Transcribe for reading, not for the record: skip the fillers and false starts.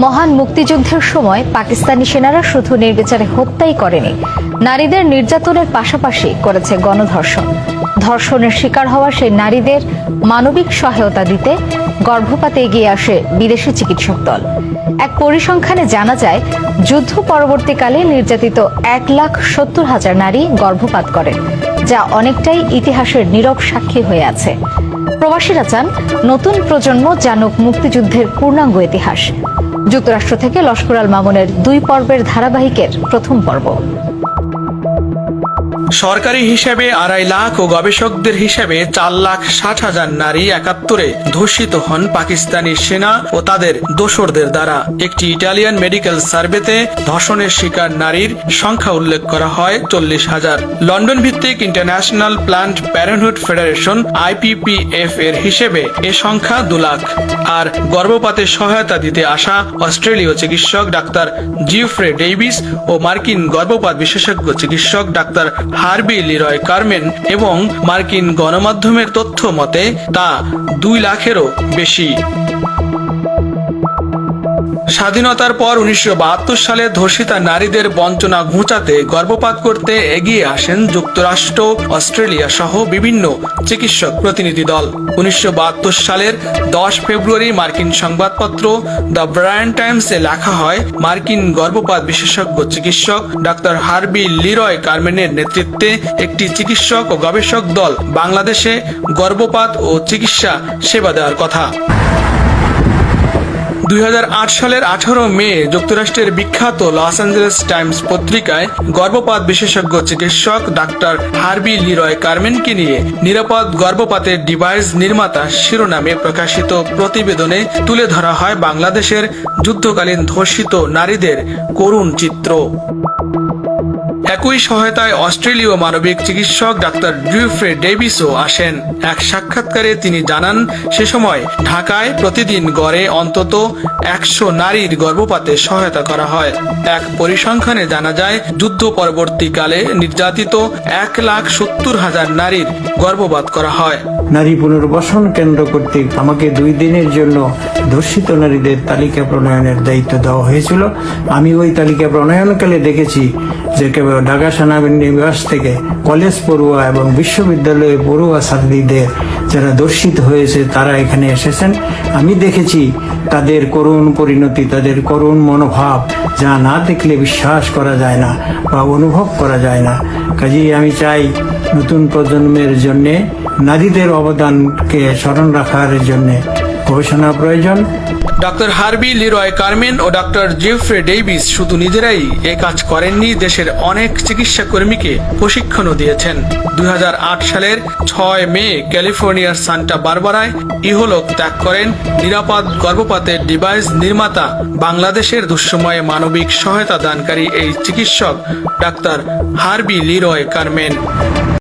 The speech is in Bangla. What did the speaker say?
মহান মুক্তিযুদ্ধের সময় পাকিস্তানি সেনারা শুধু নির্বিচারে হত্যাই করেনি, নারীদের নির্যাতনের পাশাপাশি করেছে গণধর্ষণ। ধর্ষণের শিকার হওয়া সেই নারীদের মানবিক সহায়তা দিতে গর্ভপাতে এগিয়ে আসে বিদেশি চিকিৎসক দল। এক পরিসংখ্যানে জানা যায়, যুদ্ধ পরবর্তীকালে নির্যাতিত 1,70,000 নারী গর্ভপাত করেন, যা অনেকটাই ইতিহাসের নীরব সাক্ষী হয়ে আছে। প্রবাসীরা চান নতুন প্রজন্ম জানুক মুক্তিযুদ্ধের পূর্ণাঙ্গ ইতিহাস। যুক্তরাষ্ট্র থেকে লস্কর আল মামুনের 2 পর্বের ধারাবাহিকের প্রথম পর্ব। সরকারি হিসেবে 2.5 লাখ ও গবেষকদের হিসেবে 4,60,000 নারী 71-এ ধর্ষিত হন পাকিস্তানি সেনা ও তাদের দোসরদের দ্বারা। একটি ইটালিয়ান মেডিকেল সার্ভেতে ধর্ষণের শিকার নারীর সংখ্যা উল্লেখ করা হয় 40,000। লন্ডন ভিত্তিক international planned parenthood federation IPPF এর হিসেবে এ সংখ্যা 2 লাখ। আর গর্ভপাতে সহায়তা দিতে আসা অস্ট্রেলীয় চিকিৎসক ডাক্তার জিওফ্রে ডেভিস ও মার্কিন গর্ভপাত বিশেষজ্ঞ চিকিৎসক ডাক্তার হার্বি লিরয় কারমেন এবং মার্কিন গণমাধ্যমের তথ্য মতে তা 2 লাখেরও বেশি। স্বাধীনতার পর 1972 সালে ধর্ষিতা নারীদের বঞ্চনা ঘুচাতে গর্ভপাত করতে এগিয়ে আসেন যুক্তরাষ্ট্র, অস্ট্রেলিয়া সহ বিভিন্ন চিকিৎসক প্রতিনিধি দল। 1972 সালের 10 ফেব্রুয়ারি মার্কিন সংবাদপত্র দ্য ব্রায়ান টাইমসে লেখা হয়, মার্কিন গর্ভপাত বিশেষজ্ঞ চিকিৎসক ডাক্তার হার্বি লিরয় কারমেনের নেতৃত্বে একটি চিকিৎসক ও গবেষক দল বাংলাদেশে গর্ভপাত ও চিকিৎসা সেবা দেওয়ার কথা। 2008 সালের 18 মে যুক্তরাষ্ট্রের বিখ্যাত লস অ্যাঞ্জেলেস টাইমস পত্রিকায় গর্ভপাত বিশেষজ্ঞ চিকিৎসক ডাক্তার হার্বি লিরয় কারমেনকে নিয়ে নিরাপদ গর্ভপাতের ডিভাইস নির্মাতা শিরোনামে প্রকাশিত প্রতিবেদনে তুলে ধরা হয় বাংলাদেশের যুদ্ধকালীন ধর্ষিত নারীদের করুণ চিত্র। একই সহায়তায় অস্ট্রেলীয় মানবিক চিকিৎসক ডাক্তার জিওফ্রে ডেভিসও আসেন। এক সাক্ষাৎকারে তিনি জানান, সে সময় ঢাকায় প্রতিদিন গড়ে অন্তত 100 নারীর গর্ভপাতে সহায়তা করা হয়। এক পরিসংখ্যানে জানা যায়, যুদ্ধ পরবর্তীকালে নির্যাতিত 1,70,000 নারীর গর্ভপাত করা হয়। নারী পুনর্বাসন কেন্দ্র কর্তৃক আমাকে 2 দিনের জন্য ধর্ষিত নারীদের তালিকা প্রণয়নের দায়িত্ব দেওয়া হয়েছিল। আমি ওই তালিকা প্রণয়নকালে দেখেছি যে কেবল ঢাকা সেনানিবাস থেকে কলেজ পড়ুয়া এবং বিশ্ববিদ্যালয়ে পড়ুয়া ছাত্রীদের যারা ধর্ষিত হয়েছে তারা এখানে এসেছেন। আমি দেখেছি তাদের করুণ পরিণতি, তাদের করুণ মনোভাব, যা না দেখলে বিশ্বাস করা যায় না বা অনুভব করা যায় না। কাজেই আমি চাই নতুন প্রজন্মের জন্যে নারীদের অবদানকে স্মরণ রাখার জন্য গবেষণা প্রয়োজন। ডক্টর হার্বি লিরয় কারমেন ও ডক্টর জিওফ্রে ডেভিস শুধু নিজেরাই এ কাজ করেননি, দেশের অনেক চিকিৎসা কর্মীকে প্রশিক্ষণও দিয়েছেন। 2008 সালের 6 মে ক্যালিফোর্নিয়ার সান্টা বারবারায় ইহলোক ত্যাগ করেন নিরাপদ গর্ভপাতের ডিভাইস নির্মাতা, বাংলাদেশের দুঃসময়ে মানবিক সহায়তা দানকারী এই চিকিৎসক ডাক্তার হার্বি লিরয় কারমেন।